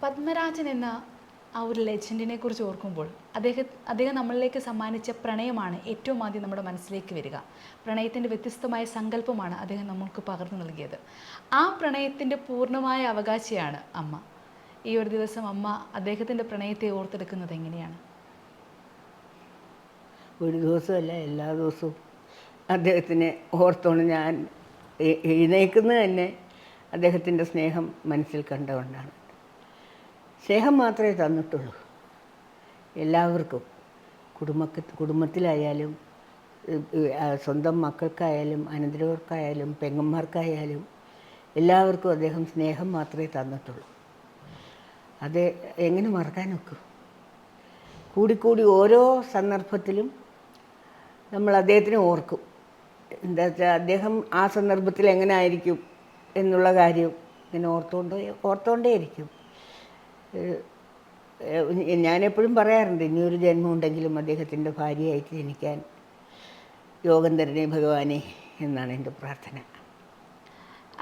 പത്മരാജൻ എന്ന ആ ഒരു ലെജൻഡിനെ കുറിച്ച് ഓർക്കുമ്പോൾ അദ്ദേഹം നമ്മളിലേക്ക് സമ്മാനിച്ച പ്രണയമാണ് ഏറ്റവും ആദ്യം നമ്മുടെ മനസ്സിലേക്ക് വരിക. പ്രണയത്തിൻ്റെ വ്യത്യസ്തമായ സങ്കല്പമാണ് അദ്ദേഹം നമ്മൾക്ക് പകർന്നു നൽകിയത്. ആ പ്രണയത്തിൻ്റെ പൂർണ്ണമായ അവകാശിയാണ് അമ്മ. ഈ ഒരു ദിവസം അമ്മ അദ്ദേഹത്തിൻ്റെ പ്രണയത്തെ ഓർത്തെടുക്കുന്നത് എങ്ങനെയാണ്? ഒരു ദിവസമല്ല, എല്ലാ ദിവസവും അദ്ദേഹത്തിനെ ഓർത്തോണ്ട് ഞാൻ എഴുന്നേൽക്കുന്നത് തന്നെ അദ്ദേഹത്തിൻ്റെ സ്നേഹം മനസ്സിൽ കണ്ടുകൊണ്ടാണ്. സ്നേഹം മാത്രമേ തന്നിട്ടുള്ളൂ എല്ലാവർക്കും. കുടുംബത്തിലായാലും സ്വന്തം മക്കൾക്കായാലും അനന്തരവർക്കായാലും പെങ്ങന്മാർക്കായാലും എല്ലാവർക്കും അദ്ദേഹം സ്നേഹം മാത്രമേ തന്നിട്ടുള്ളൂ. അത് എങ്ങനെ മറക്കാൻ ഒക്കും? കൂടിക്കൂടി ഓരോ സന്ദർഭത്തിലും നമ്മൾ അദ്ദേഹത്തിനെ ഓർക്കും. എന്താ വെച്ചാൽ അദ്ദേഹം ആ സന്ദർഭത്തിൽ എങ്ങനെ ആയിരിക്കും എന്നുള്ള കാര്യം ഇങ്ങനെ ഓർത്തോണ്ടേയിരിക്കും. ഞാനെപ്പോഴും പറയാറുണ്ട്, ഇനിയൊരു ജന്മം ഉണ്ടെങ്കിലും അദ്ദേഹത്തിൻ്റെ ഭാര്യയായിട്ട് ജനിക്കാൻ യോഗം തരണേ ഭഗവാനെ എന്നാണ് എൻ്റെ പ്രാർത്ഥന.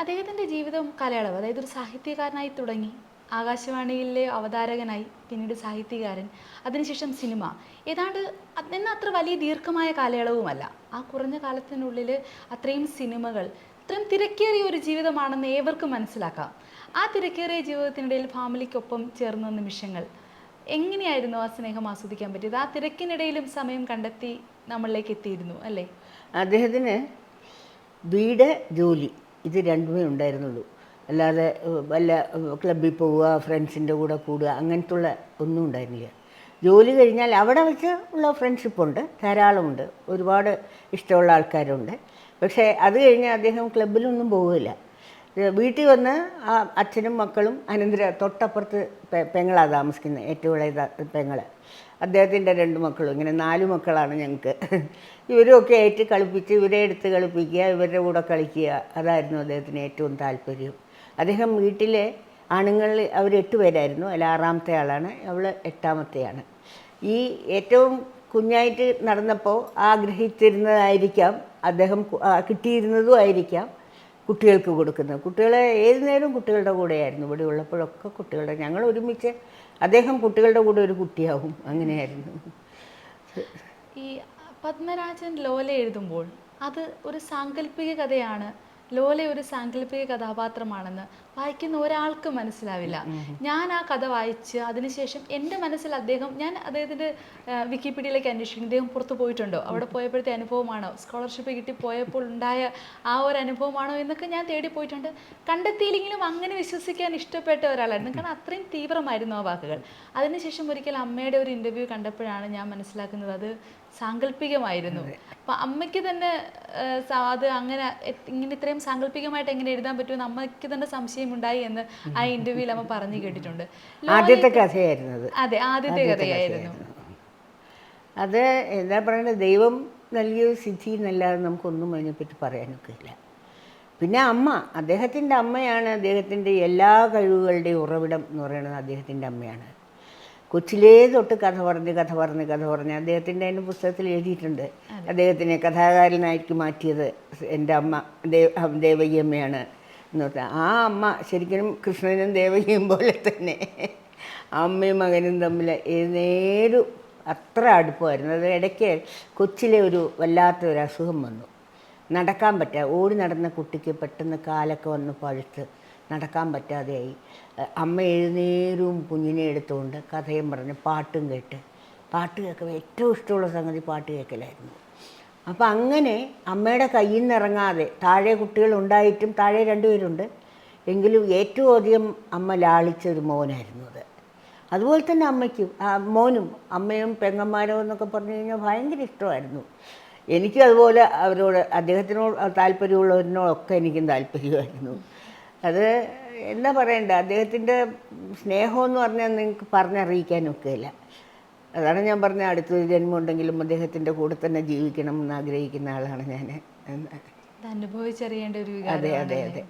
അദ്ദേഹത്തിൻ്റെ ജീവിതം കാലയളവ്, അതായത് ഒരു സാഹിത്യകാരനായി തുടങ്ങി, ആകാശവാണിയിലെ അവതാരകനായി, പിന്നീട് സാഹിത്യകാരൻ, അതിനുശേഷം സിനിമ, ഏതാണ്ട് എന്നാൽ അത്ര വലിയ ദീർഘമായ കാലയളവുമല്ല. ആ കുറഞ്ഞ കാലത്തിനുള്ളിൽ അത്രയും സിനിമകൾ, അത്രയും തിരക്കേറിയ ഒരു ജീവിതമാണെന്ന് ഏവർക്കും മനസ്സിലാക്കാം. ആ തിരക്കേറിയ ജീവിതത്തിനിടയിൽ ഫാമിലിക്കൊപ്പം ചേർന്ന നിമിഷങ്ങൾ എങ്ങനെയായിരുന്നു? ആ സ്നേഹം ആസ്വദിക്കാൻ പറ്റിയത്? ആ തിരക്കിനിടയിലും സമയം കണ്ടെത്തി നമ്മളിലേക്ക് എത്തിയിരുന്നു അല്ലേ? അദ്ദേഹത്തിന് വീട്, ജോലി, ഇത് രണ്ടുമേ ഉണ്ടായിരുന്നുള്ളൂ. അല്ലാതെ വല്ല ക്ലബ്ബിൽ പോവുക, ഫ്രണ്ട്സിൻ്റെ കൂടെ കൂടുക, അങ്ങനത്തെ ഉള്ള ഒന്നും ഉണ്ടായിരുന്നില്ല. ജോലി കഴിഞ്ഞാൽ അവിടെ വെച്ച് ഉള്ള ഫ്രണ്ട്ഷിപ്പുണ്ട്, ധാരാളമുണ്ട്, ഒരുപാട് ഇഷ്ടമുള്ള ആൾക്കാരുണ്ട്. പക്ഷേ അത് കഴിഞ്ഞാൽ അദ്ദേഹം ക്ലബ്ബിലൊന്നും പോവില്ല. വീട്ടിൽ വന്ന് ആ അച്ഛനും മക്കളും തൊട്ടപ്പുറത്ത് പെങ്ങളാണ് താമസിക്കുന്നത്, ഏറ്റവും ഇളയ പെങ്ങൾ. അദ്ദേഹത്തിൻ്റെ 2 മക്കളും, ഇങ്ങനെ 4 മക്കളാണ് ഞങ്ങൾക്ക്. ഇവരൊക്കെ ആയിട്ട് കളിപ്പിച്ച്, ഇവരെ എടുത്ത് കളിപ്പിക്കുക, ഇവരുടെ കൂടെ കളിക്കുക, അതായിരുന്നു അദ്ദേഹത്തിന് ഏറ്റവും താല്പര്യം. അദ്ദേഹം വീട്ടിലെ ആണുങ്ങളിൽ അവർ 8 പേരായിരുന്നു. അതിൽ 6ാമത്തെ ആളാണ്, അവൾ 8ാമത്തെയാണ്. ഈ ഏറ്റവും കുഞ്ഞായിട്ട് നടന്നപ്പോൾ ആഗ്രഹിച്ചിരുന്നതായിരിക്കാം അദ്ദേഹം, കിട്ടിയിരുന്നതും ആയിരിക്കാം കുട്ടികൾക്ക് കൊടുക്കുന്നത്. കുട്ടികളെ ഏതു നേരവും കുട്ടികളുടെ കൂടെയായിരുന്നു. ഇവിടെ ഉള്ളപ്പോഴൊക്കെ ഞങ്ങൾ ഒരുമിച്ച് അദ്ദേഹം കുട്ടികളുടെ കൂടെ ഒരു കുട്ടിയാവും, അങ്ങനെയായിരുന്നു. ഈ പത്മരാജൻ ലോല എഴുതുമ്പോൾ അത് ഒരു സാങ്കല്പിക കഥയാണ്, ലോല ഒരു സാങ്കല്പിക കഥാപാത്രമാണെന്ന് വായിക്കുന്ന ഒരാൾക്ക് മനസ്സിലാവില്ല. ഞാൻ ആ കഥ വായിച്ച് അതിനുശേഷം എൻ്റെ മനസ്സിൽ ഞാൻ അദ്ദേഹത്തിൻ്റെ വിക്കിപീഡിയയിലേക്ക് അന്വേഷിക്കുന്നു, അദ്ദേഹം പുറത്ത് പോയിട്ടുണ്ടോ, അവിടെ പോയപ്പോഴത്തെ അനുഭവമാണോ, സ്കോളർഷിപ്പ് കിട്ടി പോയപ്പോൾ ഉണ്ടായ ആ ഒരു അനുഭവമാണോ എന്നൊക്കെ ഞാൻ തേടി പോയിട്ടുണ്ട്. കണ്ടെത്തിയില്ലെങ്കിലും അങ്ങനെ വിശ്വസിക്കാൻ ഇഷ്ടപ്പെട്ട ഒരാളായിരുന്നു, കാരണം അത്രയും തീവ്രമായിരുന്നു ആ വാക്കുകൾ. അതിനുശേഷം ഒരിക്കൽ അമ്മയുടെ ഒരു ഇൻ്റർവ്യൂ കണ്ടപ്പോഴാണ് ഞാൻ മനസ്സിലാക്കുന്നത് അത് സാങ്കല്പികമായിരുന്നു. അപ്പം അമ്മയ്ക്ക് തന്നെ അത് ഇങ്ങനെ ഇത്രയും സാങ്കല്പികമായിട്ട് എങ്ങനെ എഴുതാൻ പറ്റുമെന്ന് അമ്മയ്ക്ക് തന്നെ സംശയമുണ്ടായി എന്ന് ആ ഇന്റർവ്യൂവിൽ അമ്മ പറഞ്ഞു കേട്ടിട്ടുണ്ട്. ആദ്യത്തെ കഥയായിരുന്നു. അതെ, ആദ്യത്തെ കഥയായിരുന്നു അത്. എന്താ പറയുന്നത്, ദൈവം നൽകിയ സിദ്ധി എന്നല്ലാതെ നമുക്കൊന്നും അതിനെപ്പറ്റി പറയാനൊക്കെ ഇല്ല. പിന്നെ അദ്ദേഹത്തിൻ്റെ അമ്മയാണ് അദ്ദേഹത്തിൻ്റെ എല്ലാ കഴിവുകളുടെയും ഉറവിടം എന്ന് പറയുന്നത് അദ്ദേഹത്തിൻ്റെ അമ്മയാണ്. കൊച്ചിലേ തൊട്ട് കഥ പറഞ്ഞ് അദ്ദേഹത്തിൻ്റെ അതിൻ്റെ പുസ്തകത്തിൽ എഴുതിയിട്ടുണ്ട്, അദ്ദേഹത്തിനെ കഥാകാരനായിട്ട് മാറ്റിയത് എൻ്റെ അമ്മ ദേവകി അമ്മയാണ് എന്ന് പറഞ്ഞാൽ. ആ അമ്മ ശരിക്കും കൃഷ്ണനും ദേവകിയും പോലെ തന്നെ അമ്മയും മകനും തമ്മിൽ ഏതുനേരം അത്ര അടുപ്പമായിരുന്നു. അത് ഇടയ്ക്ക് കൊച്ചിലെ വല്ലാത്തൊരു അസുഖം വന്നു, നടക്കാൻ ഓടി നടന്ന കുട്ടിക്ക് പെട്ടെന്ന് കാലൊക്കെ വന്ന് പഴുത്ത് നടക്കാൻ പറ്റാതെയായി. അമ്മ എഴുന്നേരവും കുഞ്ഞിനെ എടുത്തുകൊണ്ട് കഥയും പറഞ്ഞ് പാട്ടും കേട്ട്, പാട്ട് കേൾക്കുക ഏറ്റവും ഇഷ്ടമുള്ള സംഗതി പാട്ട് കേൾക്കലായിരുന്നു. അപ്പം അങ്ങനെ അമ്മയുടെ കയ്യിൽ നിന്ന് ഇറങ്ങാതെ, താഴെ കുട്ടികളുണ്ടായിട്ടും, താഴെ 2 പേരുണ്ട് എങ്കിലും ഏറ്റവും അധികം അമ്മ ലാളിച്ച ഒരു മോനായിരുന്നു അത്. അതുപോലെ തന്നെ അമ്മയ്ക്കും മോനും അമ്മയും പെങ്ങന്മാരും എന്നൊക്കെ പറഞ്ഞു കഴിഞ്ഞാൽ ഭയങ്കര ഇഷ്ടമായിരുന്നു. എനിക്കും അതുപോലെ അദ്ദേഹത്തിനോട് താല്പര്യമുള്ളവരിനോടൊക്കെ എനിക്കും താല്പര്യമായിരുന്നു. അത് എന്താ പറയണ്ടേ, അദ്ദേഹത്തിൻ്റെ സ്നേഹമെന്ന് പറഞ്ഞാൽ നിങ്ങൾക്ക് പറഞ്ഞറിയിക്കാനൊക്കെയില്ല. അതാണ് ഞാൻ പറഞ്ഞ, അടുത്തൊരു ജന്മം ഉണ്ടെങ്കിലും അദ്ദേഹത്തിൻ്റെ കൂടെ തന്നെ ജീവിക്കണം എന്ന് ആഗ്രഹിക്കുന്ന ആളാണ് ഞാൻ. അനുഭവിച്ചറിയേണ്ട ഒരു അതെ അതെ അതെ.